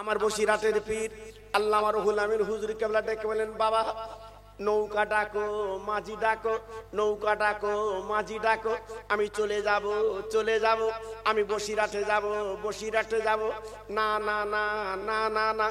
আমার বসিরাটের পীর আল্লামা রুহুল আমিন হুজুর কেবলা ডেকে বলেন, বাবা নৌকা ডাকো, মাঝি ডাকো, নৌকা ডাকো, মাঝি ডাকো, আমি চলে যাব, চলে যাব, আমি বসিরাটে যাব, বসিরাটে যাব। না না না না না না,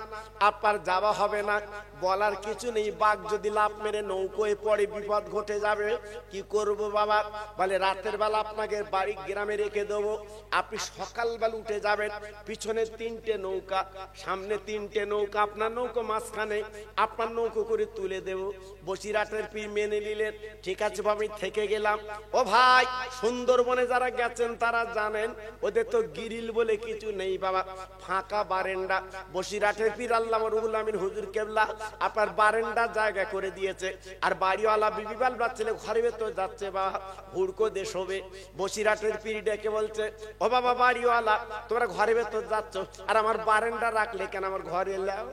আপনার যাওয়া হবে না, বলার কিছু নেই। বাঘ যদি লাফ মেরে নৌকোয় পড়ে বিপদ ঘটে যাবে, কি করব বাবা? বলে রাতের বেলা আপনাকে বাড়ি গ্রামে রেখে দেবো, আপনি সকালবেলা উঠে যাবেন। পিছনে 3টে নৌকা, সামনে 3টে নৌকা, আপনার নৌকো মাঝখানে, আপনার নৌকো করে তুলে দেব। বসিরাটের পীর মেনে নিলেন, ঠিক আছে বাবা, আমি থেকে গেলাম। ও ভাই, সুন্দরবনে যারা গেছেন তারা জানেন, ওদের তো গিরিল বলে কিছু নেই বাবা, ফাঁকা বারেন্ডা। বসিরাটের পীর আল্লামা রুহুল আমিন হুজুর কেবলা আপনার বারেন্ডা জায়গা করে দিয়েছে। আর বাড়িওয়ালা বিবি বাল বাচ্চালে ঘরে ভেতর যাচ্ছে বাবা, হুড়কো দেশ হবে। বসিরাটের পীর ডেকে বলছে, ও বাবা বাড়িওয়ালা, তোমরা ঘরে ভেতর যাচ্ছ, আর আমার বারেন্ডা রাখলে কেন? আমার ঘরে এলাও।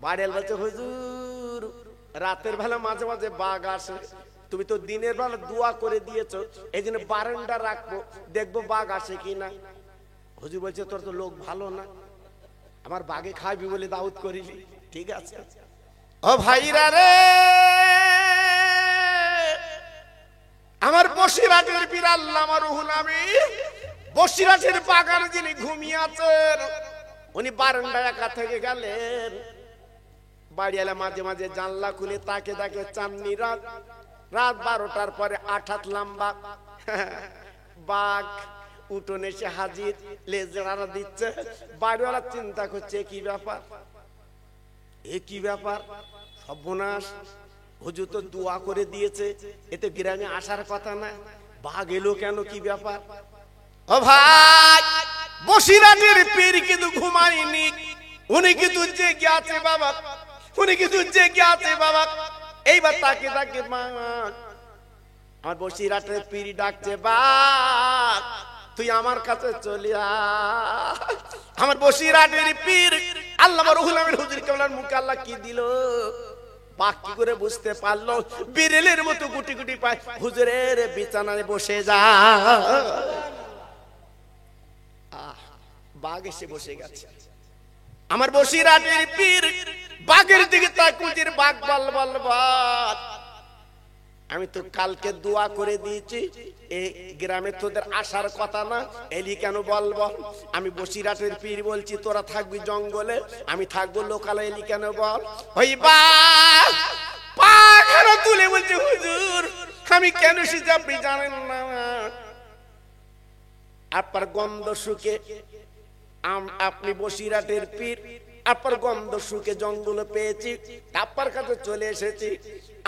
বাড়িওয়ালা বলছে, হুজুর রাতের বেলা মাঝে মাঝে বাঘ আসে, তুমি তো দিনের বেলা দোয়া করে দিয়েছো, এই জন্য বারান্দা রাখবো, দেখবো বাঘ আসে কিনা। হুজুর বলছে, তোর তো লোক ভালো না, আমার বাঘে খাবি বলে দাউদ করিলি, ঠিক আছে। ও ভাইরা রে, আমার বসিরাটের পীর আল্লামা রুহুল আমিন বসিরাটের বাগানে যিনি ঘুমিয়ে আছেন, উনি বারান্দায় একা থেকে গেলেন। বাড়িওয়ালা মাঝে মাঝে জানলা খুলে তাকে তাকে চাঁদনি রাত, রাত 12টার পরে 8 হাত লম্বা বাঘ উঠোনে এসে হাজির, লেজড়া দিচ্ছে। বাড়িওয়ালা চিন্তা করছে, কি ব্যাপার, এ কি ব্যাপার, সর্বনাশ, হুজুর তো দোয়া করে দিয়েছে, এতে গ্রামে আসার কথা না, বাঘ এলো কেন, কি ব্যাপার? ও ভাই, বসিরাটের পীর কিন্তু ঘুমায়নি, উনি কিন্তু জেগে আছে বাবা, উনি কিন্তু জেগে আছে বাবা। এইবার তাকে তাকে আমার বসিরাটের পীর ডাকছে, বাঘ তুই আমার কাছে চলে আয়। আমার বসিরাটের পীর আল্লামা রুহুল আমিন হুজুর কেবলার মুখে আল্লাহ কি দিল, বাঘ কি করে বুঝতে পারলো? বিড়ালের মতো গুটি গুটি পায় হুজুরের বিছানায় বসে যা। বাঘ এসে বসে গেছে। আমার বসিরাটের পীর বাঘের দিকে তাকুজির, বাঘ বল বল বল, আমি তো কালকে দোয়া করে দিয়েছি, এই গ্রামে তোদের আসার কথা না, এলি কেন বল বল? আমি বসিরাটের পীর বলছি, তোরা থাকবি জঙ্গলে, আমি থাকবো লোকালে, এলি কেন বল? ওই বাঘ পাখানা তুলে বলছে, হুজুর আমি কেন এসেছি আপনি জানেন না, আপনার গন্ধ শুকে, আপনি বসিরাটের পীর, আপনার গন্ধ শুকে জঙ্গলে পেয়েছি, আপনার কাছে চলে এসেছি।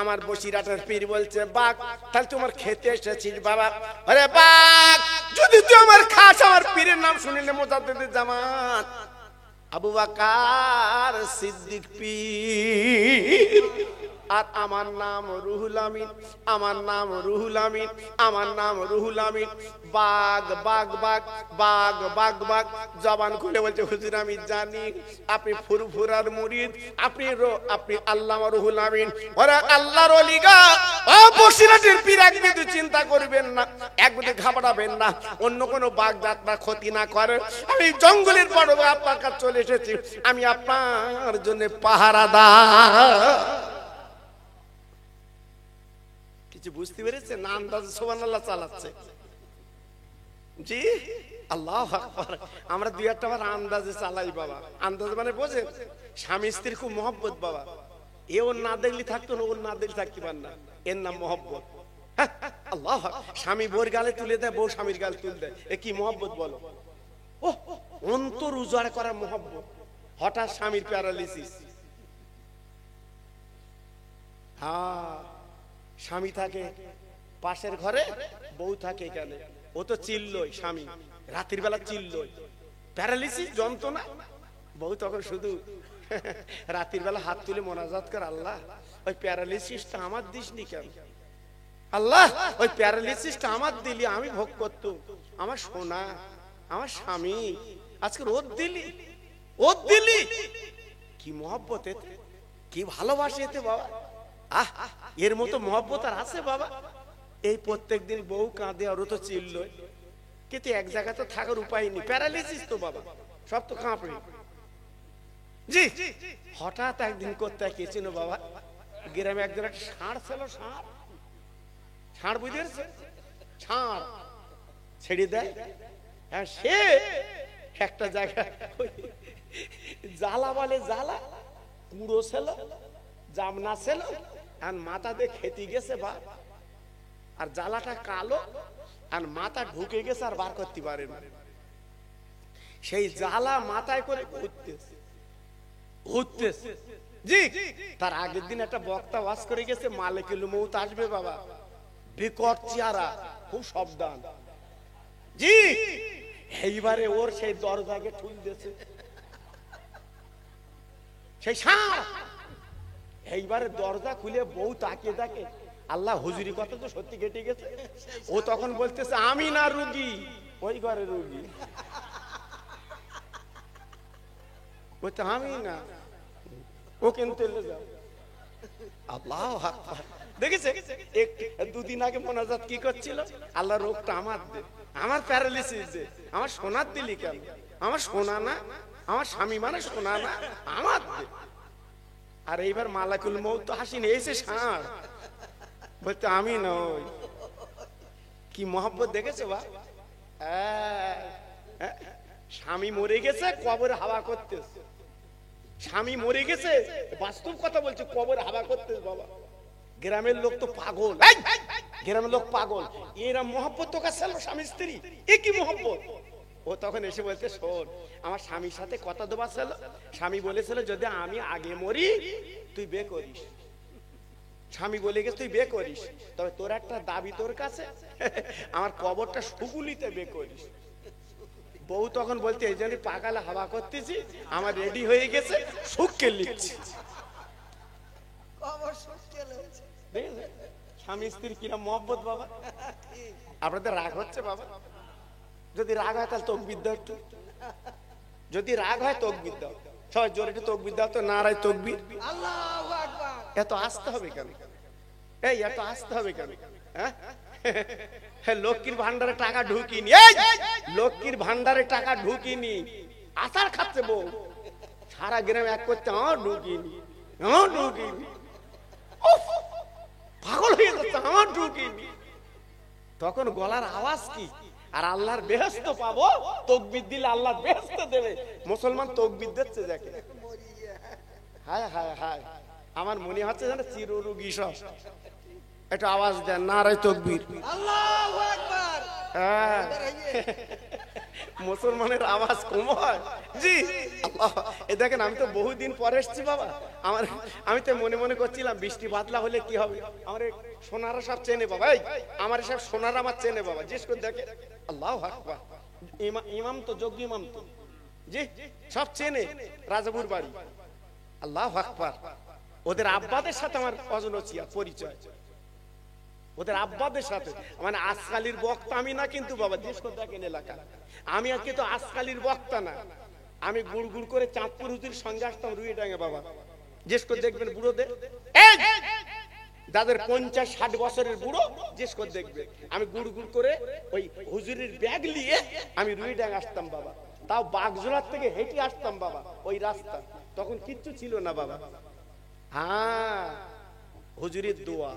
আমার বসিরাটের পীর বলছে, বাঘ তাহলে তোমার খেতে এসেছিস বাবা? আরে বাঘ, যদি তুই আমার খাস, আমার পীরের নাম শুনিলে মুজাদ্দিদুল জামান আবু বকর সিদ্দিক পীর, আর আমার নাম রুহুল আমিন, আমার নাম রুহুল আমিন, আমার নাম রুহুল আমিন। বাঘ বাঘ বাঘ বাঘ বাঘ বাঘ জবান খুলে বলছে, হুজুর আমি জানি আপনি ফুরফুরার মুরিদ, আপনি আল্লামা রুহুল আমিন, ওরা আল্লাহর ওলি গো। ও বসিরাটের পীর, এক বিন্দু চিন্তা করবেন না, এক বিন্দু ঘাবড়াবেন না, অন্য কোনো বাঘ আপনার ক্ষতি না করে। আমি জঙ্গলের বড় আপনার কাছে চলে এসেছি, আমি আপনার জন্য পাহারাদার। বুঝতে পেরেছে না? আন্দাজে সুবহানাল্লাহ চালাচ্ছে। জি আল্লাহু আকবার। আমরা দুই একটা বার আন্দাজে চালাই বাবা, আন্দাজে মানে বোঝেন, স্বামী স্ত্রীর খুব মহব্বত বাবা, এ ওর না দেখলি থাকতো না, ওর না দেখলি থাকতে পার না, এর নাম মহব্বত। আল্লাহ, স্বামী বউর গালে তুলে দেয়, বউ স্বামীর গালে তুলে দেয়, এ কি মহব্বত বলো? ও অন্তর উজাড় করা মহব্বত। হঠাৎ স্বামীর প্যারালিসিস, হ্যাঁ স্বামী থাকে পাশের ঘরে, বউ থাকে এখানে, ও তো চিল্লই, স্বামী রাতের বেলা চিল্লই, প্যারালিসিস যন্ত্রণা, বউ তখন শুধু রাতের বেলা হাত তুলে মোনাজাত করে, আল্লাহ ওই প্যারালিসিসটা আমার দিসনি কেন, আল্লাহ ওই প্যারালিসিসটা আমার দিলি, আমি ভোগ করতো, আমার সোনা আমার স্বামী আজকে রোদ দিলি, ওদ দিলি, কি মহব্বত এতে, কি ভালোবাসে এতে বাবা। আহ, এর মতো মহব্বত আর আছে বাবা? এই প্রত্যেকদিন বউ কাঁদে আর ও তো চিল্লই, কিন্তু এক জায়গায় তো থাকার উপায় নেই, প্যারালিসিস তো বাবা। সব তো কাঁপড়ে। জি, হঠাৎ একদিন করতে গেছিল বাবা, গ্রামে একজন একটা ষাঁড় ছিল, ষাঁড় বুঝেছে, ষাঁড় ছেড়ে দেয়। হ্যাঁ, সে একটা জায়গায় জ্বালা বলে, জ্বালা কুড়ো ছিল, জামনা ছিল, আর মাথা দিয়ে খেতে গেছে বা, আর জ্বালাটা কালো, আর মাথা ঢুকে গেছে, আর বার করতে পারে না। সেই জ্বালা মাথায় করে ঘুরতেছে। জি, তার আগের দিন একটা বক্তা ওয়াজ করে গেছে, মালিকুল মউত আসবে বাবা, বিকট চেহারা, খুব সাবধান। জি, এইবারে ওর সেই দরজাকে ঠুল দিয়েছে সেই ষাঁড়। এইবারে দরজা খুলে বউ তাকিয়ে থাকে, আল্লাহ হুজুরি কথা তো সত্যি কেটে গেছে। ও তখন বলতেছে, আমি না রুগী, ওই ঘরে রুগী। বলতে আমি না, ও কিন্তু আল্লাহ দেখেছে। দুদিন আগে মোনাজাত কি করছিল, আল্লাহ রোগটা আমার দে, আমার প্যারালিসিস দে, আমার সোনার দিলি কেন, আমার সোনা না, আমার স্বামী মানে সোনা না, আমার দে। আর এইবার মালাকুল মউত তো হাসিনি, এসে ষাঁড় বলতে আমি নই। কি মহব্বত দেখেছো বা, স্বামী মরে গেছে, কবরে হাওয়া করতেছে। স্বামী মরে গেছে, বাস্তব কথা বলছে, কবরে হাওয়া করতেছে বাবা। গ্রামের লোক তো পাগল, গ্রামের লোক পাগল। এরা মহব্বত তো কাছে স্বামী স্ত্রী, এ কি মহব্বত। ও তখন এসে বলছে, শোন, আমার স্বামীর সাথে কথা দেওয়া ছিল, স্বামী বলেছিল যদি আমি আগে মরি তুই বিয়ে করিস। স্বামী বলে গেছে তুই বিয়ে করিস, তবে তোর একটা দাবি তোর কাছে, আমার কবরটা সুগুলিতে বিয়ে করিস। বউ তখন বলতে, এই জন্য পাকালে হাওয়া করতেছি, আমার রেডি হয়ে গেছে, সুখকে লিখছি। স্বামী স্ত্রী কিনা মহব্বত বাবা। আপনাদের রাগ হচ্ছে বাবা? যদি রাগ হয় তাহলে তকবীর দাও একটু, যদি রাগ হয় তকবীর দাও, সবাই জোরে একটু তকবীর দাও তো, নারায়ে তাকবীর। আল্লাহু আকবার। এত আসতে হবে কেন? এই এত আসতে হবে কেন? হ্যাঁ, লক্ষ্মীর ভান্ডারে টাকা ঢুকিনি, লক্ষ্মীর ভান্ডারে টাকা ঢুকিনি, আচার খাচ্ছে বউ, সারা গ্রামে এক করতে, ঢুকিনি, ঢুকিনি, পাগল হয়ে যাচ্ছে, আমার ঢুকিনি। তখন গলার আওয়াজ কি, আর আল্লাহর বেহেশত পাবো, তাকবীর দিলে আল্লাহর বেহেশত দেবে। মুসলমান তাকবীর দিচ্ছে দেখে, হায় হায় হায়, আমার মনে হচ্ছে যেন চিররোগী সব। একটু আওয়াজ দেন, নারায়ে তাকবীর, আল্লাহু আকবার। মুসলমানের আওয়াজ কম হয়? জি, এই দেখেন, আমি তো বহুদিন পরে এসেছি বাবা। আমি তো মনে মনে করছিলাম বৃষ্টি বাদলা হলে কি হবে, আমার সোনারা সব চেনে বাবা, আমার সব সোনারা আমার চেনে বাবা। জিজ্ঞেস করে দেখে, আল্লাহু আকবার, ইমাম তো, যোগ্য ইমাম তো, জি, সব চেনে, রাজাপুর বাড়ি। আল্লাহু আকবার। ওদের আব্বাদের সাথে আমার অজনচিয়া পরিচয়, ওদের আব্বাদের সাথে। মানে আসকালির বক্তা আমি না কিন্তু বাবা, জিজ্ঞেস করে দেখেন এলাকা, আমি আজকে তো আসকালির বক্তা না, আমি গুড় গুড় করে চাঁদপুর হুজুর সঙ্গে আসতাম রুইডাঙ্গে বাবা। জিজ্ঞেস করে দেখবেন বুড়োদের, যাদের 50-60 বছরের বুড়ো, জিজ্ঞেস করে দেখবে, আমি গুড় গুড় করে ওই হুজুরের ব্যাগ নিয়ে আমি রুইডাঙ্গে আসতাম বাবা। তাও বাগজোড়ার থেকে হেঁটে আসতাম বাবা, ওই রাস্তা তখন কিচ্ছু ছিল না বাবা। হ্যাঁ, হুজুরের দোয়া।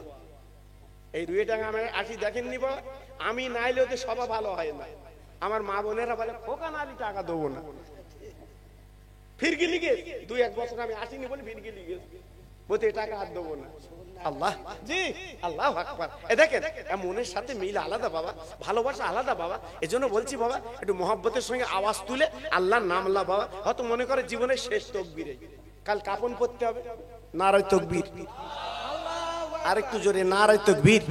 এই রুইডাঙ্গা আমি আসি, দেখেননি বাবা, আমি নাইলে ওদের সভা ভালো হয় না। আমার মা বোনেরা বলে, খোকা না, আমি টাকা দেবো না। ফিরগিলি গেছে 2-1 বছর আমি আসিনি বলে ফিরগিলি গেছে, বলতে টাকা আর দেবো না। আল্লাহ, জি, আল্লাহু আকবার। এ দেখেন, মনের সাথে মিল আলাদা বাবা, ভালোবাসা আলাদা বাবা। এজন্য বলছি বাবা, একটু মহব্বতের সঙ্গে আওয়াজ তুলে আল্লাহর নাম লা বাবা। হয়তো মনে করে জীবনের শেষ তকবীরে, কাল কাফন পড়তে হবে, নারায়ে তাকবীর, আরেকটু জোরে, নারায়ে তাকবীর,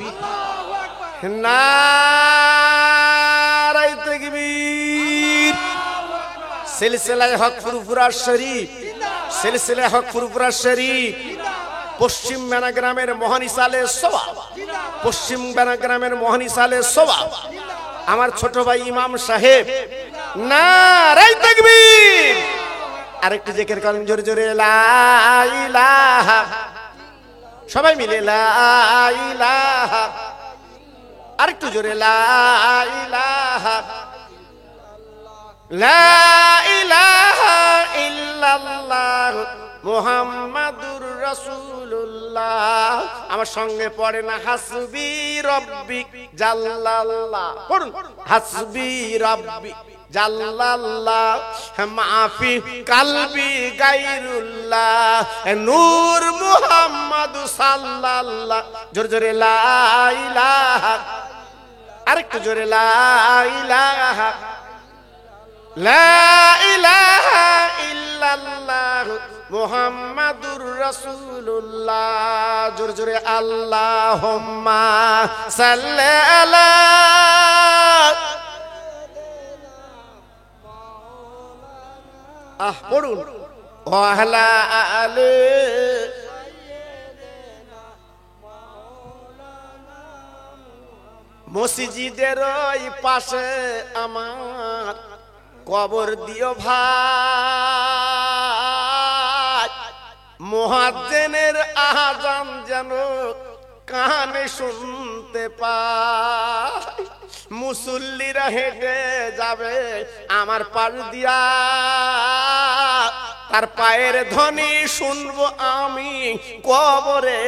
নারায়ে তাকবীর। সিলসিলায়ে হক ফুরফুরা শরীফ, সিলসিলায়ে হক ফুরফুরা শরীফ, পশ্চিম বেনাগ্রামের মহানিসালে সওয়াব, পশ্চিম বেনাগ্রামের মহানিসালে সওয়াব, আমার ছোট ভাই ইমাম সাহেব, নারায়ে তাকবীর। আরেকটু জিকির করেন জোরে জোরে, লা ইলাহা, সবাই মিলে লা ইলাহা, আরেকটু জোরে, লা ইলাহা লা ইলাহা ইল্লাল্লাহ মুহাম্মাদুর রাসূলুল্লাহ। আমার সঙ্গে পড়ে না হাসবি রব্বি জাল্লাল্লাহ, পড়ুন হাসবি রব্বি জাল্লাল্লাহ মাফি কালবি গায়রুল্লাহ নূর মুহাম্মদ সাল্লাল্লাহ। জোরে জোরে লা ইলাহা, আরেকটু জোরে লা ইলাহা, লা ইলাহা ইল্লাল্লাহ মুহাম্মাদুর রাসূলুল্লাহ। জোরে জোরে আল্লাহুম্মা সাল্লি আলা, পড়ুন ওয়ালা আলে। মসজিদের ওই পাশে আমার কবর দিও ভাই, মুয়াজ্জিনের আযান যেন কানে শুনতে পাই। মুসল্লিরা হেঁটে যাবে আমার পাশ দিয়া, তার পায়ের ধ্বনি শুনবো আমি কবরে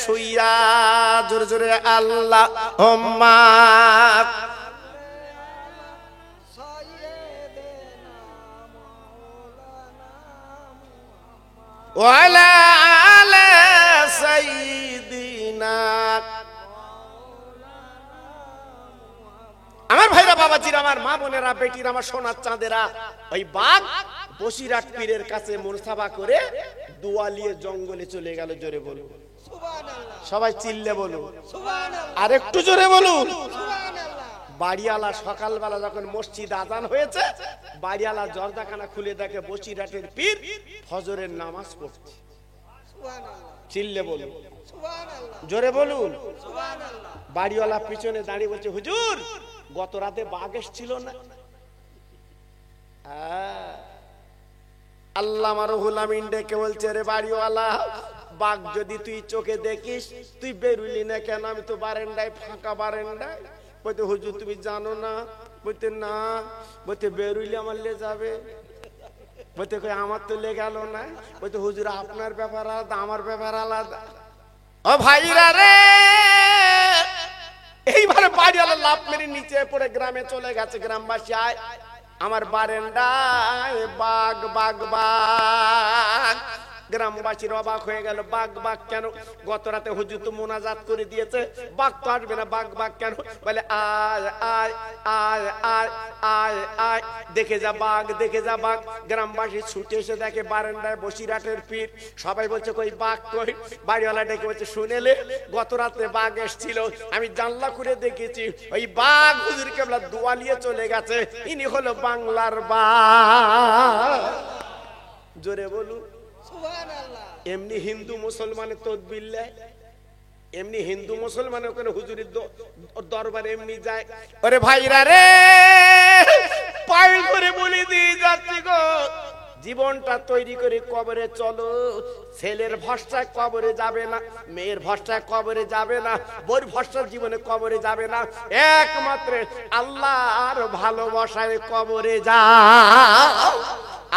শুইয়া। জোরে জোরে আল্লাহুম্মা ওয়ালা আলা সাইয়্যিদিনা। আমার ভাইরা, বাবাজিরা, আমার মা বোনেরা, বেটিরা, আমার সোনার চাঁদেরা, ওই বাঘ বসিরহাট পীরের কাছে মুরসাবা করে দুয়ালিয়ে জঙ্গলে চলে গেল। জোরে বলুন সুবহানাল্লাহ, সবাই চিল্লে বলুন সুবহানাল্লাহ, আর একটু জোরে বলুন সুবহানাল্লাহ। বাড়িওয়ালা সকালবেলা যখন মসজিদ আজান হয়েছে, বাড়িওয়ালা দরজাখানা খুলে দেখে বসিরহাটের পীর ফজরের নামাজ পড়ছে। সুবহানাল্লাহ, চিল্লে বলুন সুবহানাল্লাহ, জোরে বলুন সুবহানাল্লাহ। বাড়িওয়ালা পিছনে দাঁড়িয়ে বলছে, হুজুর গত রাতে বাঘ এসেছিল না? আল্লামা রুহুল আমিন ডেকে বলছে, রে বাড়িওয়ালা, বাঘ যদি তুই চোখে দেখিস তুই বেরুলি না কেন? আমি তো বারান্দায়, ফাঁকা বারান্দায়। বলতে হুজুর তুমি জানো না? বলতে না। বলতে বেরুইলে আমার লে যাবে। বলতে আমার তো লে গেল না। বলতে হুজুর আপনার ব্যাপার আলাদা, আমার ব্যাপার আলাদা। ও ভাইরা রে, এইভাবে বাড়িওয়ালা লাফ মেরে নিচে পড়ে গ্রামে চলে গেছে। গ্রামবাসী আয়, আমার বারান্দায় বাঘ বাঘ বাঘ। গ্রামবাসীর অবাক হয়ে গেল, বাঘ বাঘ কেন? গত রাতে হুজুর তো মোনাজাত করে দিয়েছে, বাঘ তো আসবে না, বাঘ বাঘ কেন? বলে আয় আয় আয় আয় আয় আয়, দেখে যা বাঘ, দেখে যা বাঘ। গ্রামবাসী ছুটে এসে দেখে বারান্দায় বসিরহাটের পীর। সবাই বলছে কই বাঘ কই? বাড়িওয়ালা ডেকে বলছে, শুনেলে গত রাতে বাঘ এসেছিল, আমি জানলা করে দেখেছি। ওই বাঘ হুজুর কেবলা দুয়ালিয়ে চলে গেছে, ইনি হলো বাংলার বাঘ। জোরে বলুন সুবহানাল্লাহ। এমনি হিন্দু মুসলমানের তদবির নেয়, এমনি হিন্দু মুসলমানের ওখানে হুজুরের দরবারে এমনি যায়। আরে ভাইরা রে, পায়ে করে বলে দিয়ে যাচ্ছি গো, জীবনটা তৈরি করে কবরে চলো। ছেলের ভরসায় কবরে যাবে না, মেয়ের ভরসায় কবরে যাবে না, বউর ভরসায় জীবনে কবরে যাবে না। একমাত্র আল্লাহর ভালোবাসায় কবরে যাও।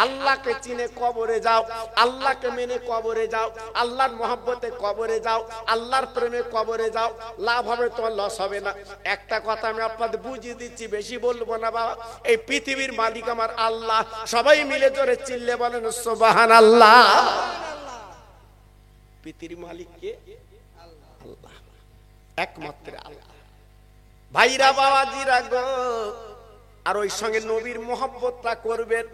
আল্লাহকে চিনে কবরে যাও, আল্লাহকে মেনে কবরে যাও, আল্লাহর মহব্বতে কবরে যাও, আল্লাহর প্রেমে কবরে যাও। লাভ হবে তোমার, লস হবে না। একটা কথা আমি আপনাদের বুঝিয়ে দিচ্ছি, বেশি বলবো না বাবা। এই পৃথিবীর মালিক আমার আল্লাহ। সবাই মিলে জোরে চিল্লে বলেন সুবহানাল্লাহ। পৃথিবীর মালিক কে? আল্লাহ, একমাত্র আল্লাহ। ভাইরা বাবাজিরা গো, আর ওই সঙ্গে নবীর মহব্বতটা করবেন।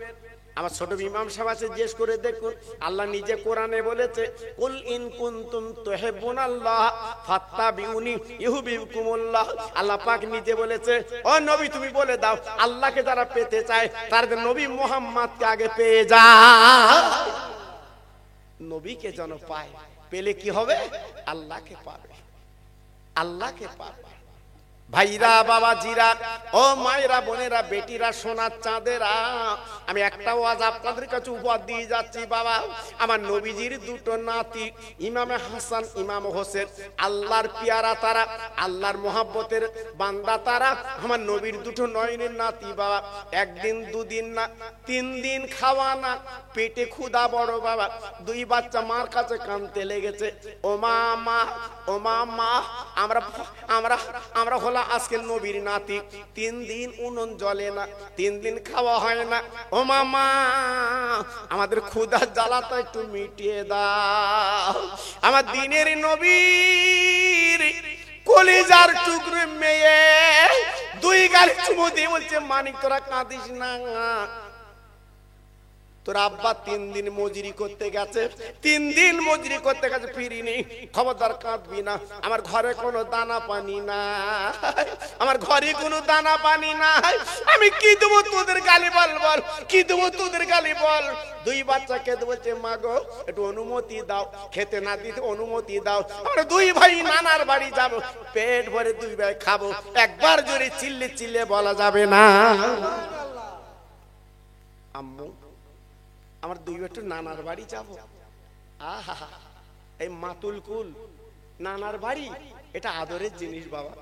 আমার ছোট ইমাম সাহেব আছে, জিজ্ঞেস করে দেখুন, আল্লাহ নিজে কোরআনে বলেছে, কুল ইন কুনতুম তুহিব্বুনাল্লাহ ফাত্তাবিউনি ইউহিব্বুকুমুল্লাহ। আল্লাহ পাক নিজে বলেছে, ও নবী তুমি বলে দাও, আল্লাহকে যারা পেতে চায় তারা নবী মুহাম্মদকে আগে পেয়ে যায়। নবীকে যেন পায়, পেলে কি হবে? আল্লাহকে পাবে, আল্লাহকে পাবে। ভাইরা বাবাজিরা ও মায়েরা বোনেরা বেটিরা সোনার চাঁদেরা, আমি একটা ওয়াজ আপনাদের কাছে উপহার দিয়ে যাচ্ছি বাবা। আমার নবীজির দুটো নাতি ইমামে হাসান ইমাম হোসেন, আল্লাহর পিয়ারা তারা, আল্লাহর মোহাব্বতের বান্দা তারা, আমার নবীর দুটো নয়নের নাতি বাবা। একদিন দুদিন না 3 দিন খাওয়া না, পেটে ক্ষুধা বড় বাবা। 2 বাচ্চা মার কাছে কাঁদতে লেগেছে, ও মা মা, ও মা মা, আমরা আমরা আমরা হলো আজকে নবীর নাতি। 3 দিন উনুন জ্বলে না, 3 দিন খাওয়া হয় না। ও মামা, আমাদের ক্ষুধার জ্বালাটা একটু মিটিয়ে দাও। আমার দিনের নবীর কলিজার টুকরো মেয়ে 2 গালি চুমু দিয়ে বলছে, মানিক তোরা কাঁদিস না, তোর আব্বা 3 দিন মজুরি করতে গেছে, 3 দিন মজুরি করতে গেছে, ফিরিনি। খবরদার কাঁদবি না, আমার ঘরে কোনো দানা পানি নাই, আমার ঘরে কোনো দানা পানি নাই। আমি কি দেবো তোদের, গালি বল বল, কি দেবো তোদের, গালি বল। 2 বাচ্চা খেতে বলছে, মা গো একটু অনুমতি দাও, খেতে না দিতে অনুমতি দাও, আমরা 2 ভাই নানার বাড়ি যাব, পেট ভরে 2 ভাই খাবো। একবার জোরে চিল্লে চিল্লে বলা যাবে না, আম্মু আমার 2 একটু নানার বাড়ি যাব। আহা, এই মাতুল কুল নানার বাড়ি, এটা আদরের জিনিস বাবা,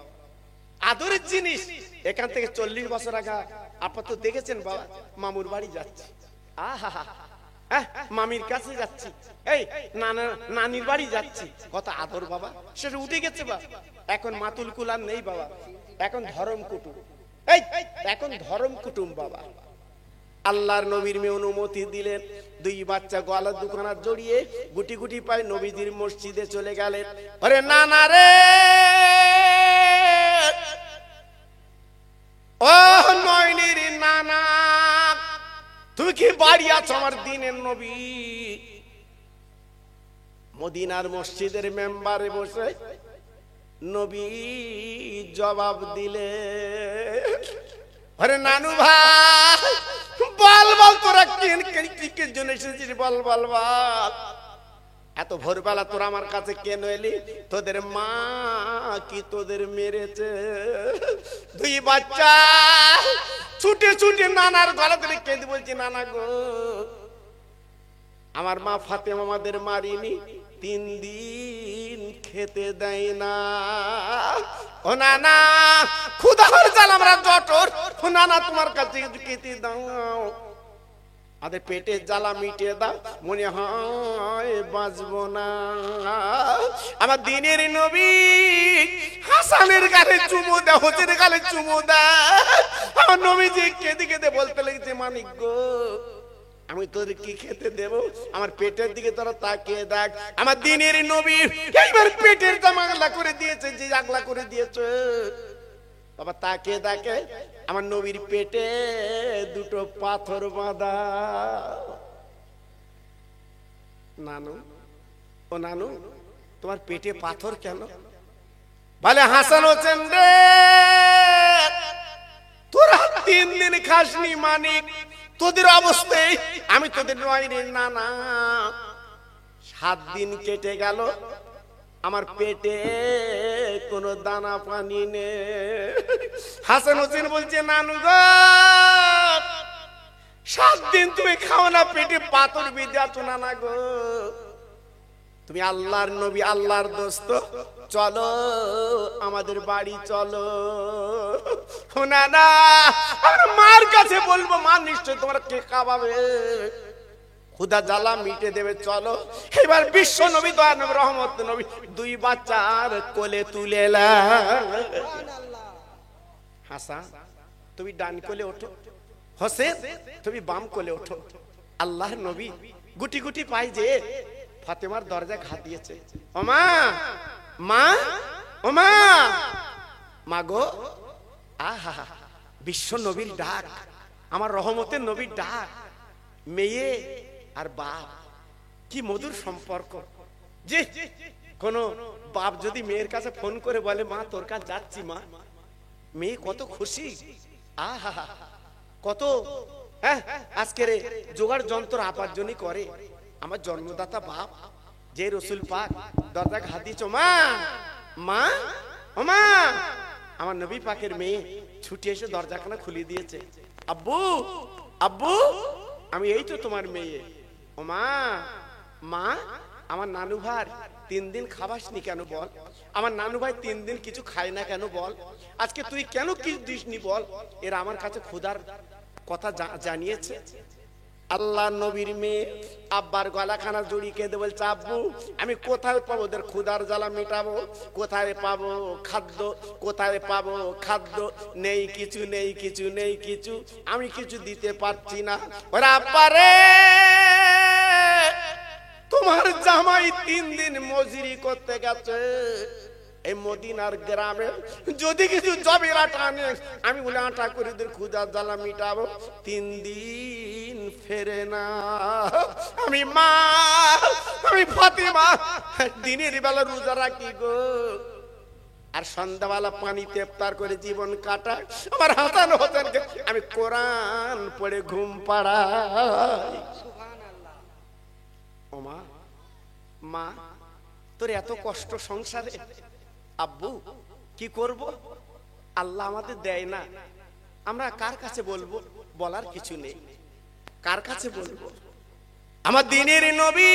আদরের জিনিস। এখান থেকে 40 বছর আগে আপনারা তো দেখেছেন বাবা, মামুর বাড়ি যাচ্ছি, আহা মামির কাছে যাচ্ছি, এই নানির বাড়ি যাচ্ছি, কত আদর বাবা। সেটা উঠে গেছে বাবা, এখন মাতুল কুল আর নেই বাবা, এখন ধরম কুটুম, এই এখন ধরম কুটুম বাবা। আল্লাহর নবীর মেয়ে অনুমতি দিলেন, 2 বাচ্চা গলার দোকানার জড়িয়ে গুটি গুটি পায় নবীজির মসজিদে চলে গেলেন। আরে নানা রে, ও নয়নের নানা, তুমি কি বাড়ি আছো? আমার দিনের নবী মদিনার মসজিদের মেম্বারে বসে নবী জবাব দিলে, আরে নানু ভাই বল বল, তোরা কিসের জন্য এসেছিস, বল বল বল। এত ভোরবেলা তোরা আমার কাছে কেন এলি? তোদের মা কি তোদের মেরেছে? 2 বাচ্চা ছুটে ছুটে নানার গলা ধরে কেঁদে বলছে, নানা গো, আমার মা ফাতেমা আমাদের মারিনি, 3 দিন খেতে দেয় না। ও নানা, ক্ষুধার জ্বালা আমরা জটর, ও নানা তোমার কাছে খেতে দাও, আমাদের পেটের জ্বালা মিটিয়ে দাও, মনে হয় বাঁচবো না। আমার দিনের নবী হাসানের গালে চুমু দেয়, হোসেনের গালে চুমু দেয়। আমার নবীজি কেঁদে কেঁদে বলতে লেগেছে, মানিক গো, আমি তোদের কি খেতে দেব? আমার পেটের দিকে তোরা তাকিয়ে দেখ। আমার দিনের নবী এইবার পেটের জামাগলা করে দিয়েছে, যে আগলা করে দিয়েছে বাবা, তাকিয়ে দেখে আমার নবীর পেটে 2 পাথর বাঁধা। নানু, ও নানু, তোমার পেটে পাথর কেন? বলে, হাসান হোসেন রে, তোরা 3 দিন খাসনি মানিক, তোদের অবস্থায় আমি তোদের নয়নের নানা। 7 দিন কেটে গেল, আমার পেটে কোনো দানা পানি নেই। হাসান হোসেন বলছে, নানু গো, 7 দিন তুমি খাও না, পেটে পাথর বিঁধে আছো নানা গো। তুমি আল্লাহর নবী, আল্লাহর দোস্ত, চলো আমাদের বাড়ি চলো। নানা, আমরা মার কাছে বলবো, মা নিশ্চয় তোমার কে খাওয়াবে, ক্ষুধা জ্বালা মিটে দেবে, চলো। এবার বিশ্ব নবী দয়া নবী রহমত নবী 2 বাচ্চার কোলে তুলে হাসান তুমি ডান কোলে ওঠো, হোসেন তুমি বাম কোলে ওঠো। আল্লাহর নবী গুটি গুটি পাই যে ফাতেমার দরজা ঘা দিয়েছে, ও মা, মা, ও মা, মা গো। আহা, বিশ্ব নবীর ডাক, আমার রহমতের নবীর ডাক। মেয়ে আর বাপ কি মধুর সম্পর্ক। যে কোন বাপ যদি মেয়ের কাছে ফোন করে বলে, মা তোর কাছে যাচ্ছি মা, মেয়ে কত খুশি। আহা, কত আজকের জোগাড় যন্ত্র আপার জন্য করে। আমার জন্মদাতা বাপ যে রসুল পাক দরজা ঘা দিয়েছ, মা, মা, ও মা, আমার নবী পাকের মেয়ে ছুটে এসে দরজাখানা খুলে দিয়েছে। আব্বু আব্বু, আমি এই তো তোমার মেয়ে। ও মা, মা আমার নানু ভাই 3 দিন খাবাসনি কেন বল? আমার নানু ভাই 3 দিন কিছু খায় না কেন বল? আজকে তুই কেন কিছু দিসনি বল? এরা আমার কাছে খোদার কথা জানিয়েছে। আল্লাহ নবীর মেয়ে আব্বার গলাখানা জড়ি কেঁদে বলছে, আব্বু আমি কোথায় পাবো ওদের ক্ষুধার জ্বালা মেটাবো? কোথায় পাবো খাদ্য? কোথায় পাবো খাদ্য? নেই কিছু, নেই কিছু, নেই কিছু, আমি কিছু দিতে পারছি না। ওরা আব্বা রে, তোমার জামাই 3 দিন মজুরি করতে গেছে এই মদিনার গ্রামে, যদি কিছু জবের আটা আনে আমি বলে আটা করে ওদের ক্ষুধার জ্বালা মিটাবো। 3 দিন ফেরে না। আমি মা, আমি ফাতিমা দিনের বেলা রোজা রাখি গো, আর সন্ধ্যাবেলা পানিতে ইফতার করে জীবন কাটাই। আমার হাসান হোসেনকে আমি কোরআন পড়ে ঘুম পাড়াই। ও মা, মা তোর এত কষ্ট সংসারে, আব্বু কি করব? আল্লাহ আমাদের দেয় না, আমরা কার কাছে বলবো? বলার কিছু নেই, কার কাছে বলবো? আমার দিনের নবী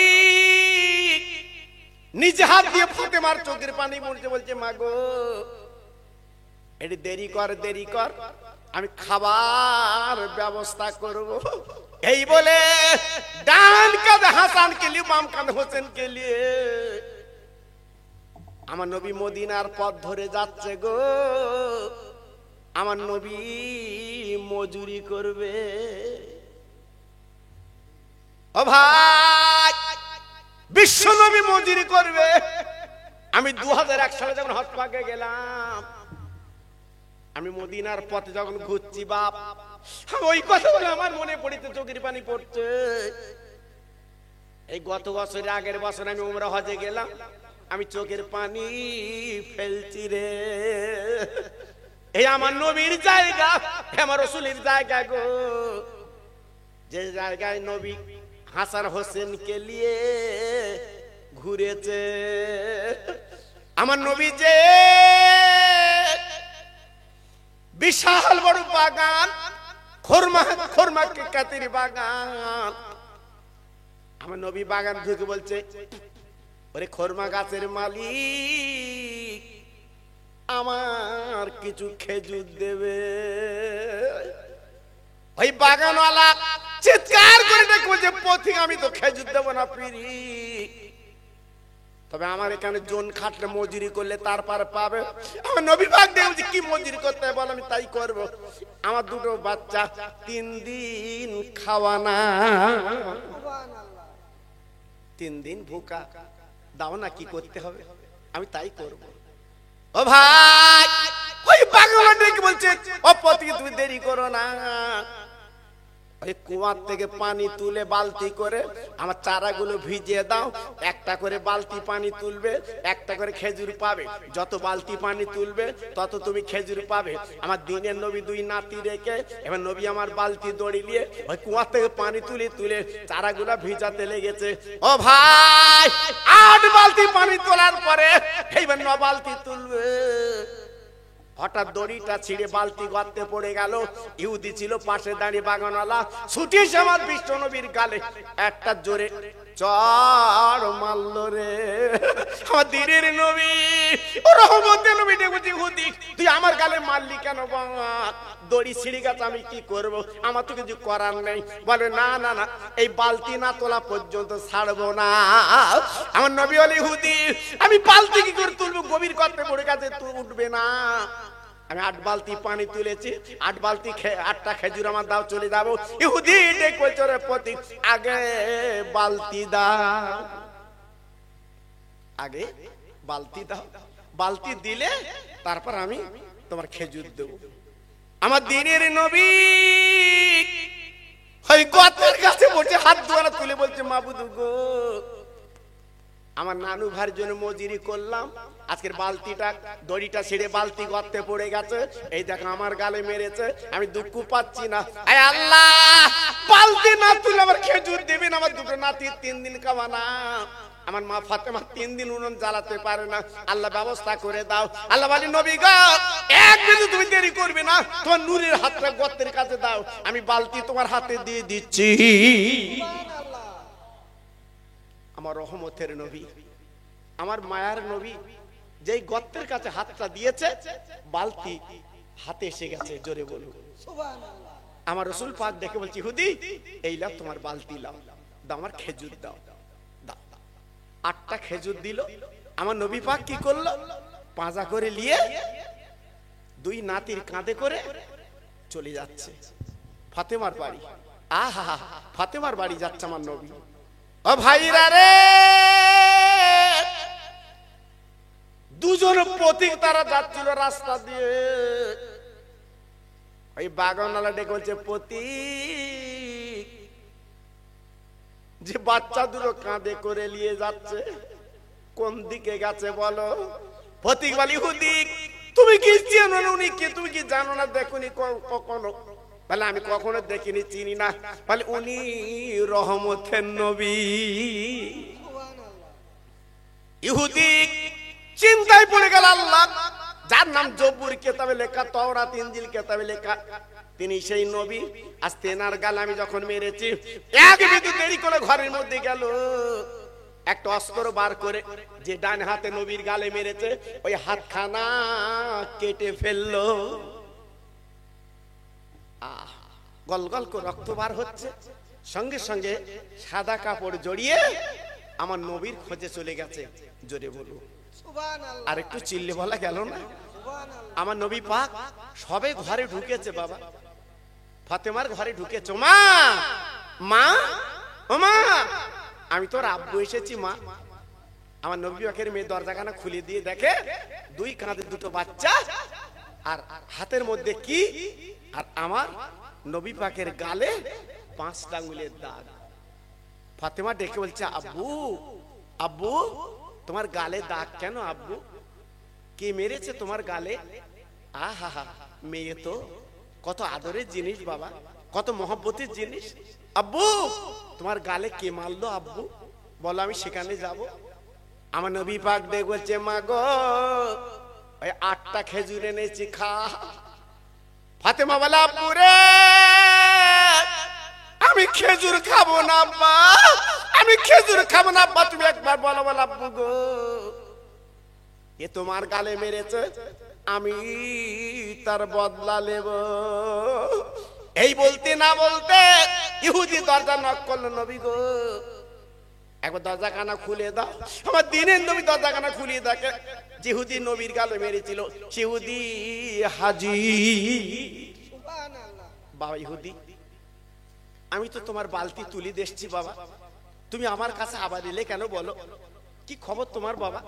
নিজে হাত দিয়ে ফাতেমার চোখের পানি মুছতে বলছে, মা গো এটি দেরি কর, দেরি কর, আমি খাবার ব্যবস্থা করব। এই বলে ডান কাঁধে হাসানকে নিয়ে বাম কাঁধে হোসেনকে নিয়ে আমার নবী মদিনার পথ ধরে যাচ্ছে গো। আমার নবী মজুরি করবে। ও ভাই, বিশ্ব নবী মজুরি করবে। আমি 2001 সালে যখন হজ পাকে গেলাম, আমি মদিনার পথে যখন ঘুরছি বাপ, ওই কথা বলে আমার মনে পড়িতে চোখের পানি পড়ছে। এই গত বছরের আগের বছর আমি উমরা হজে গেলাম, আমি চোখের পানি ফেলছি রে। এই আমার নবীর জায়গা, আমার রাসূলের জায়গা গো, যে জায়গায় নবী হাসান হোসেনকে নিয়ে ঘুরেছে। আমার নবী যে বিশাল বড় বাগান, খোরমা কাতির বাগান, আমার নবী বাগান ঢুকে বলছে, ওরে খোরমা গাছের মালিক আমার কিছু খেজুর দেবে। ওই বাগানওয়ালা চিৎকার করে বলছে, পথিক আমি তো খেজুর দেবো না পিরি, তবে আমার এখানে জন খাটলে মজুরি করলে তারপর পাবে। আমার নবী পাক বলছে, কি মজুরি করতে বল, আমি তাই করব। আমার 2টো বাচ্চা 3 দিন খাওয়া না, 3 দিন ভুকা, দাও না, কি করতে হবে, আমি তাই করব। ও ভাই, ওই পাগলা ডেকে বলছে, ও পথিক তুমি দেরি করো না, ওই কুয়ার থেকে পানি তুলে বালতি করে আমার চারাগুলো ভিজিয়ে দাও, একটা করে বালতি পানি তুলবে, একটা করে খেজুর পাবে, যত বালতি পানি তুলবে তত তুমি খেজুর পাবে। আমার দিনের নবী 2 নাতি রেখে এবার নবী আমার বালতি দড়ি নিয়ে ওই কুয়ার থেকে পানি তুলে তুলে চারাগুলো ভিজাতে লেগেছে। ও ভাই, 8 বালতি পানি তোলার পরে এইবার 9 বালতি তুলবে। হঠাৎ দড়িটা ছিঁড়ে বালতি গর্তে পড়ে গেল। ইহুদি ছিল পাশে দাঁড়িয়ে বাগানওয়ালা, ছুটি এসে আমার বিশ্ব নবীর গালে একটা জোরে চড় মারল রে। আমার দিনের নবী ও রহমতের নবী বলছে, ইহুদি তুই আমার গালে মারলি কেন? দড়ি ছিঁড়ে গেছে, আমি কি করব, আমার তো কিছু করার নেই। বলে না না না, এই বালতি না তোলা পর্যন্ত ছাড়বো না। আমার নবী বলে, ইহুদি আমি বালতি কি করে তুলবো, গভীর গর্তে পড়ে গেছে, তুই উঠবে না। আমি 8 বালতি পানি তুলেছি, 8 বালতি 8টা খেজুর আমার দাও, চলে যাবো। ইহুদি ডেকে বলছে, রে পথিক আগে বালতি দাও, আগে বালতি দাও, বালতি দিলে তারপর আমি তোমার খেজুর দেবো। আমার দিনের নবী ওই গর্তের কাছে বসে হাত দুয়ারা তুলে বলছে, মাবুদ গো আমার নানু ভাইয়ের জন্য মজুরি করলাম, আজকের বালতিটা দড়িটা ছেড়ে বালতি গর্তে পড়ে গেছে, এই দেখো আমার গালে মেরেছে, আমি দুঃখ পাচ্ছি না। আয় আল্লাহ, বালতি না তুলে আমার খেজুর দেবেন, আমার দুটো নাতি 3 দিন খাওয়ানা। আমার মা ফাতেমা 3 দিন উনুন জ্বালাতে পারে না, আল্লাহ ব্যবস্থা করে দাও। আল্লাহ বলে নবী গো, এক মিনিট তুমি দেরি করবে না, তোমার নূরের হাতটা গর্তের কাছে দাও, আমি বালতি তোমার হাতে দিয়ে দিচ্ছি। আমার রহমতের নবী, আমার মায়ার নবী, যেই গর্তের কাছে হাতটা দিয়েছে, বালতি হাতে এসে গেছে। জোরে বলুন সুবহানাল্লাহ। আমার রাসূল পাক দেখে বলছি, ইহুদি এই লাও তোমার বালতি, লাও দাও, আমার খেজুর দাও। 8টা খেজুর দিল। আমার নবী পাক কি করলো, পাঁজা করে নিয়ে 2 নাতির কাঁধে করে চলে যাচ্ছে ফাতেমার বাড়ি। আহা, ফাতেমার বাড়ি যাচ্ছে আমার নবী। ও ভাইরা রে, দুজন পথিক তারা যাচ্ছিল রাস্তা দিয়ে। ওই বাগানওয়ালা ডেকে বলছে, পথিক, যে বাচ্চা দুটো কাঁধে করে নিয়ে যাচ্ছে কোন দিকে গেছে বলো? পথিক বলি, ইহুদি তুমি কি জানো না উনি কে? তুমি কি জানো না, দেখুনি কখনো? বলে আমি কখনো দেখিনি, চিনি না। বলে উনি রহমতের নবী। ইহুদি চিন্তায় পড়ে গেল। আল্লাহ যার নাম জবুর কেতাবে লেখা, তাওরাত ইনজিল কেতাবে লেখা, তিনি সেই নবী। আজ তেনার গালে আমি যখন মেরেছি, এক বিন্দু দেরি করে ঘরের মধ্যে গেল, একটা অস্ত্র বার করে যে ডান হাতে নবীর গালে মেরেছে, ওই হাতখানা কেটে ফেললো। গল গল করে রক্ত বার হচ্ছে। সঙ্গে সঙ্গে সাদা কাপড় জড়িয়ে আমার নবীর খোঁজে চলে গেছে। জোরে বলুন সুবহানাল্লাহ। আর একটু চিল্লে বলা গেল না? আমার নবী পাক সবে ঘরে ঢুকেছে। বাবা ফাতেমার ঘরে ঢুকেছে। মা, মা, ও মা, আমি তোর আব্বু এসেছি মা। আমার নবী পাকের মেয়ে দরজাখানা খুলে দিয়ে দেখে 2 কাঁধে 2টো বাচ্চা, আর হাতের মধ্যে কি, আর আমার নবী পাকের গালে 5টা আঙ্গুলের দাগ। ফাতেমা ডেকে বলছে, আব্বু, আব্বু তোমার গালে দাগ কেন আব্বু? কে মেরেছে তোমার গালে? আহা, মেয়ে তো কত আদরের জিনিস বাবা, কত মহব্বতের জিনিস। আব্বু তোমার গালে কে মারলো আব্বু? বলো আমি সেখানে যাব। আমার নবী পাক দেখে বলছে, মা গো, ওই 8টা খেজুর এনেছি, খা। ফাতেমা বলে, আব্বু রে, আমি খেজুর খাবো না আব্বা, আমি খেজুর খাবো না আব্বা, তুমি একবার বলো। বলো আব্বু গো, এ তোমার গালে মেরেছে, আমি তার বদলা নেব। এই বলতে না বলতে ইহুদি দরজা নক করলো। নবী গো, একবার দরজাখানা খুলে দাও। আমার দিনের নবী দরজাখানা খুলিয়ে দেখে ইহুদি নবীর গালে মেরেছিল, ইহুদি হাজির। বাবা ইহুদি, আমি তো তোমার বালতি তুলি দেখছি বাবা, তুমি আমার কাছে আবার এলে কেন বলো? কি খবর তোমার বাবা?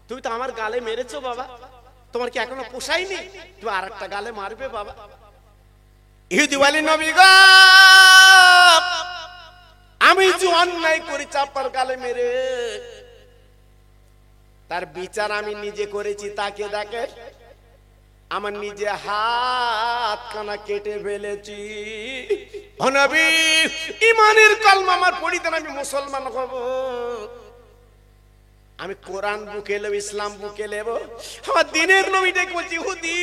তুমি তো আমার গালে মেরেছো বাবা, তোমার কি এখনো পোষায়নি? তুমি আরেকটা গালে মারবে বাবা? ইহুদি বলে, নবী গো, আমি যে অন্যায় করি চাপার গালে মেরে, তার বিচার আমি নিজে করেছি। তাকে দেখে আমার নিজে হাত কানা কেটে ফেলেছি। ও নবী, ঈমানের কলমা আমার পড়িতে আমি মুসলমান হব, আমি কোরআন বুকে নেব, ইসলাম বুকে নেব। আমার দিনের নবী ডেকে বলছি, ইহুদি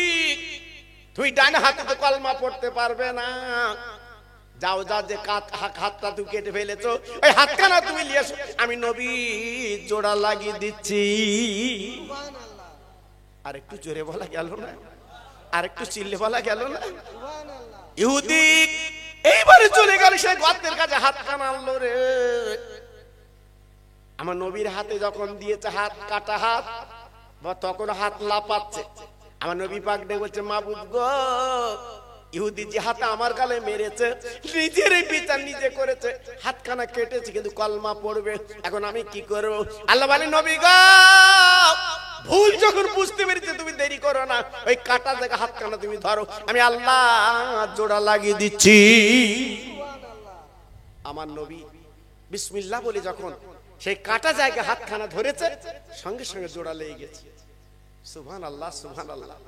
তুই ডান হাতে তো কলমা পড়তে পারবে না, যাও যা, যে হাতটা তুই কেটে ফেলেছো, ওই হাতখানা তুমি নিয়ে এসো, আমি নবী জোড়া লাগিয়ে দিচ্ছি। আর একটু জোরে বলা গেল না? আর একটু চিল্লে বলা গেল না? ইহুদি এইবারে চলে গেল সেই গর্তের কাছে, হাতখানা আনলো রে। আমার নবীর হাতে যখন দিয়েছে হাত, কাটা হাত, তখন হাত লাপাচ্ছে। আমার নবী পাক ডেকে বলছে, মাবুদ গো, ইহুদি যে হাতে আমার গালে মেরেছে, নিজের বিচার নিজে করেছে, হাতখানা কেটেছে, কিন্তু কলমা পড়বে, এখন আমি কি করব? আল্লাহ বলে, নবী গো, ভুল যখন বুঝতে পেরেছে তুমি দেরি করো না, ওই কাটা জায়গা হাতখানা তুমি ধরো, আমি আল্লাহ জোড়া লাগিয়ে দিচ্ছি। আমার নবী বিসমিল্লাহ বলে যখন সেই কাটা জায়গা হাতখানা ধরেছে, সঙ্গে সঙ্গে জোড়া লেগে গেছে। সুবহানাল্লাহ, সুবহানাল্লাহ।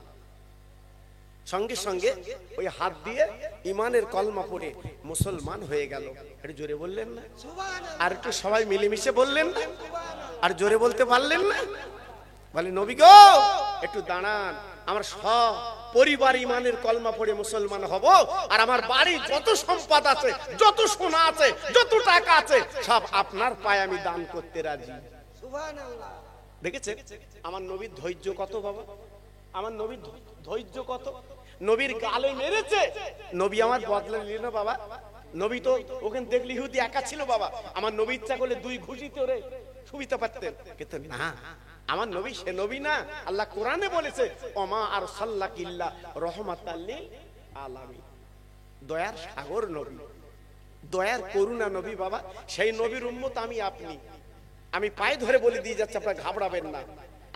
সঙ্গে সঙ্গে ওই হাত দিয়ে ইমানের কলমা পড়ে মুসলমান হয়ে গেল। একটু জোরে বললেন না? আর একটু সবাই মিলেমিশে বললেন না? আর জোরে বলতে পারলেন না? বলে নবী গো একটু দাঁড়ান, আমার সব পরিবার ইমানের কলমা পড়ে মুসলমান হব, আর আমার বাড়ি যত সম্পদ আছে, যত সোনা আছে, যত টাকা আছে, সব আপনার পায়ে আমি দান করতে রাজি। সুবহানাল্লাহ। দেখেছেন আমার নবীর ধৈর্য কত বাবা? আমার নবীর ধৈর্য কত? নবীর গালে মেরেছে, নবী আমার বদলা নিল না বাবা। নবী তো ওখানে দেখলি ইহুদি একা ছিল বাবা, আমার নবী ইচ্ছা করলে দুই ঘুষিতে ওরে সুবিধা পারতেন, কিন্তু না, আমার নবী সে নবী না। আল্লাহ কোরআনে বলেছে ওমা আরসালনাকা ইল্লা রাহমাতাল লিল আলামিন, দয়ার সাগর নবী, দয়ার করুণা নবী বাবা। সেই নবীর উম্মত আমি আপনি। আমি পায়ে ধরে বলে দিয়ে যাচ্ছি, আপনারা ঘাবড়াবেন না,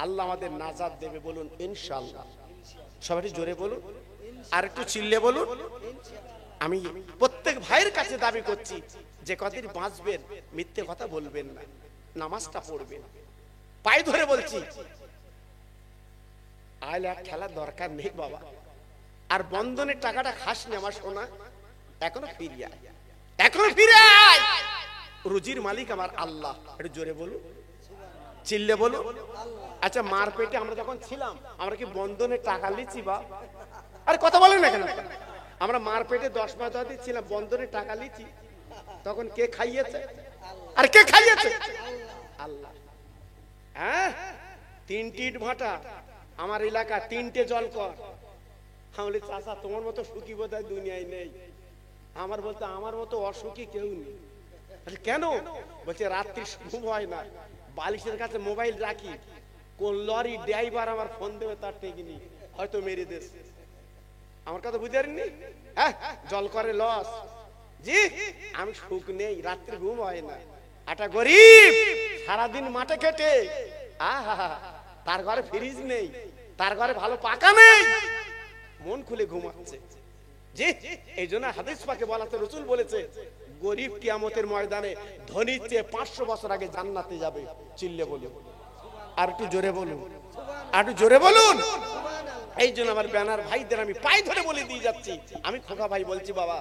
আল্লাহ আমাদের নাজাত দেবে, বলুন ইনশাআল্লাহ। সবাই জোরে বলুন, আর একটু চিল্লে বলুন। আমি প্রত্যেক ভাইয়ের কাছে দাবি করছি যে কদিন বাঁচবেন মিথ্যে কথা বলবেন না, নামাজটা পড়বেন। পায়ে ধরে বলছি, আইলে আর খেলার দরকার নেই বাবা। আর বন্ধনের টাকাটা খাস না আমার সোনা, এখনো ফিরে আয়, এখনো ফিরে আয়। রুজির মালিক আমার আল্লাহ। একটু জোরে বলুন, চিল্লে বলুন। আচ্ছা মার পেটে আমরা যখন ছিলাম, আমরা কি বন্ধনের টাকা লিছি বা? আরে কথা বলেন না কেন? আমরা মার পেটে 10 মাস ধরে ছিলাম, বন্ধনের টাকা লিছি, তখন কে খাইয়েছে? আর কে খাইয়েছে? আল্লাহ। হ্যাঁ, 3টে ইট ভাটা আমার এলাকা, 3টে জলকর। আমি চাচা তোমার মতো সুখী বোধহয় দুনিয়ায় নেই। আমার বলতে আমার মতো অসুখী কেউ নেই। কেন? বলছে রাত্রি ঘুম হয় না, বালিশের কাছে মোবাইল রাখি, কোন লরি ড্রাইভার আমার ফোন দেবে তার টেকিনি, হয়তো মেরে দেশ। আমার কথা বুঝতে পারেননি? হ্যাঁ, জল করে লস। জি, আমি সুখ নেই, রাত্রি ঘুম হয় না। একটা গরিব সারাদিন মাঠে খেটে, আহা, তার ঘরে ফ্রিজ নেই, তার ঘরে ভালো পাকা নেই, মন খুলে ঘুমাচ্ছে। জি, এই জন্য হাদিস পাকে বলা আছে, রাসূল বলেছে গরিব কিয়ামতের ময়দানে ধনীর চেয়ে 500 বছর আগে জান্নাতে যাবে। চিল্লে বলুন, আর একটু জোরে বলুন, আর একটু জোরে বলুন। এই জন্য আমার ব্যানার ভাইদের আমি পায়ে ধরে বলে দিয়ে যাচ্ছি, আমি খোকা ভাই বলছি বাবা,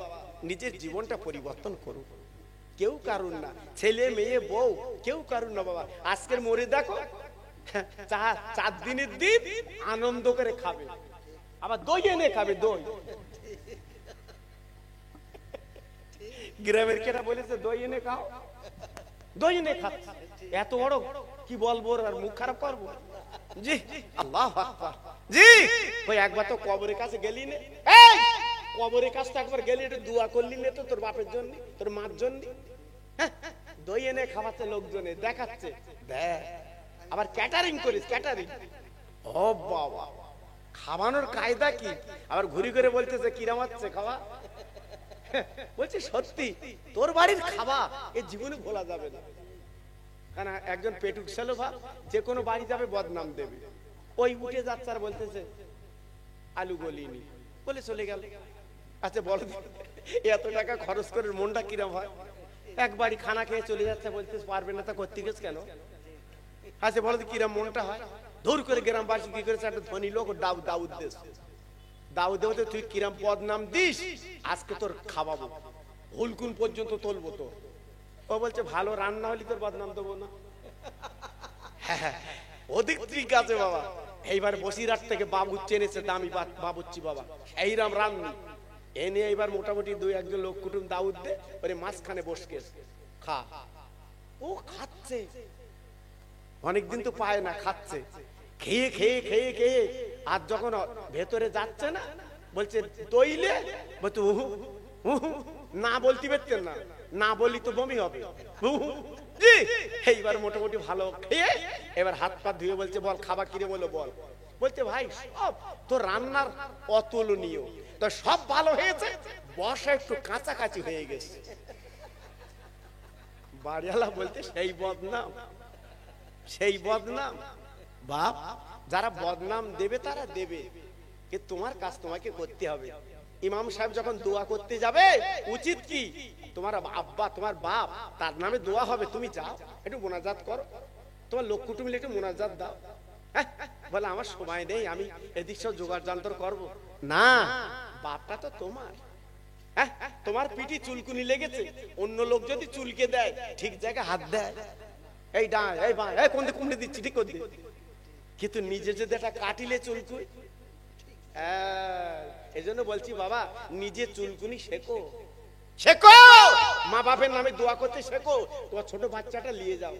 নিজের জীবনটা পরিবর্তন করুন। কেউ কারুন না, ছেলে মেয়ে বউ কেউ কারুন না বাবা। আজকের মরে দেখো 4 দিনের দিন আনন্দ করে খাবে, আবার দই এনে খাবে, দই। গ্রামের কেনা বলেছে দই এনে খাও, দই এনে খাচ্ছে। এত বড় কি বলবো, আর মুখ খারাপ করবো? জি, আল্লাহু আকবার। জি, ওই একবার তো কবরের কাছে গেলি না, এই কবরের কাছে একবার গেলি, একটু দোয়া করলি না তো তোর বাপের জন্য, তোর মার জন্য? দই এনে খাওয়াচ্ছে লোকজনে, দেখাচ্ছে, দেখ। আবার ক্যাটারিং করিস, ক্যাটারিং। ও বাবা, খাওয়ানোর কায়দা কি? আবার ঘুরি করে বলতেছে কিরাম হচ্ছে খাওয়া। বলছি সত্যি, তোর বাড়ির খাওয়া এ জীবনে ভোলা যাবে না। কারণ একজন পেটুক ছেলে ভাব, যে কোনো বাড়ি যাবে বদনাম দেবে। ওই উঠে যাচ্ছে আর বলতেছে আলু গলিনি বলে চলে গেল। আচ্ছা বলো, এত টাকা খরচ করে মনটা কিরম হয়? এক বাড়ি খানা খেয়ে চলে যাচ্ছে, বলতে পারবে না, তা করতে গেছে কেন? আচ্ছা বলো কিরম মনটা হয়? ধর করে গ্রামবাসী কি করেছে, একটা ধনী লোক দাউদ দেশ, দাউদ দেওয়াতে তুই কিরম বদনাম দিস, আজকে তোর খাওয়াবো, হুলকুন পর্যন্ত তুলবো তো। ও বলছে ভালো রান্না হলে তোর বদনাম দেবো না। অধিক ঠিক আছে বাবা। এইবার বসিরহাট থেকে বাবু চেনেছে, দামি বাবুচ্চি বাবা, এইরাম রান্নি এনে এইবার মোটামুটি 2-1 লোক কুটুম দাউদ দে, ওরে মাঝখানে বসকে খা। ও খাচ্ছে, অনেকদিন তো পায় না, খাচ্ছে, খেয়ে খেয়ে খেয়ে খেয়ে আর যখন ভেতরে যাচ্ছে না, বলছে তৈলে, বলছে না বলতে পারতেন না, না বললি তো বমি হবে। এইবার মোটামুটি ভালো খেয়ে এবার হাত পা ধুয়ে বলছে বল খাবা কিরে, বলো বল। বলছে ভাই সব তো রান্নার অতুলনীয়, তো সব ভালো হয়েছে, বসা একটু কাছাকাছি হয়ে গেছে। বাড়িওয়ালা বলতে সেই বদনাম, সেই বদনাম। বাপ, যারা বদনাম দেবে তারা দেবে, তোমার কাজ তোমাকে করতে হবে। ইমাম সাহেব যখন দোয়া করতে যাবে উচিত কি তোমার আব্বা তোমার বাপ তার নামে দোয়া হবে, তুমি যাও একটু মোনাজাত করো, তোমার লোক কুটুম মিলে একটু মোনাজাত দাও। বলে আমার সময় নেই, আমি এদিক সব জোগাড় যন্ত্র করবো না। বাপটা তো তোমার, তোমার পিঠে চুলকুনি লেগেছে, অন্য লোক যদি চুলকে দেয় ঠিক জায়গায় হাত দেয়, এই ডাঁ এই বাঁ এই কোন দিকে কুমড়ে দিচ্ছি ঠিক করে দে। কিন্তু নিজে যদি একটা কাটিলে চুলকুনি, এই জন্য বলছি বাবা নিজে চুলকুনি শেখো, শেখো মা বাপের নামে দোয়া করতে শেখো। তোমার ছোট বাচ্চাটা নিয়ে যাও,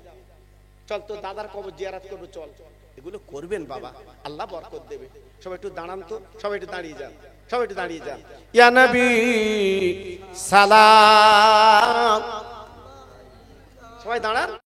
চল তোর দাদার কবর জিয়ারত করবো, চল। এগুলো করবেন বাবা, আল্লাহ বরকত দেবে। সবাই একটু দাঁড়ান তো, সবাই একটু দাঁড়িয়ে যান, সবাই একটু দাঁড়িয়ে যান। ইয়া নবী সালাম, সবাই দাঁড়ান।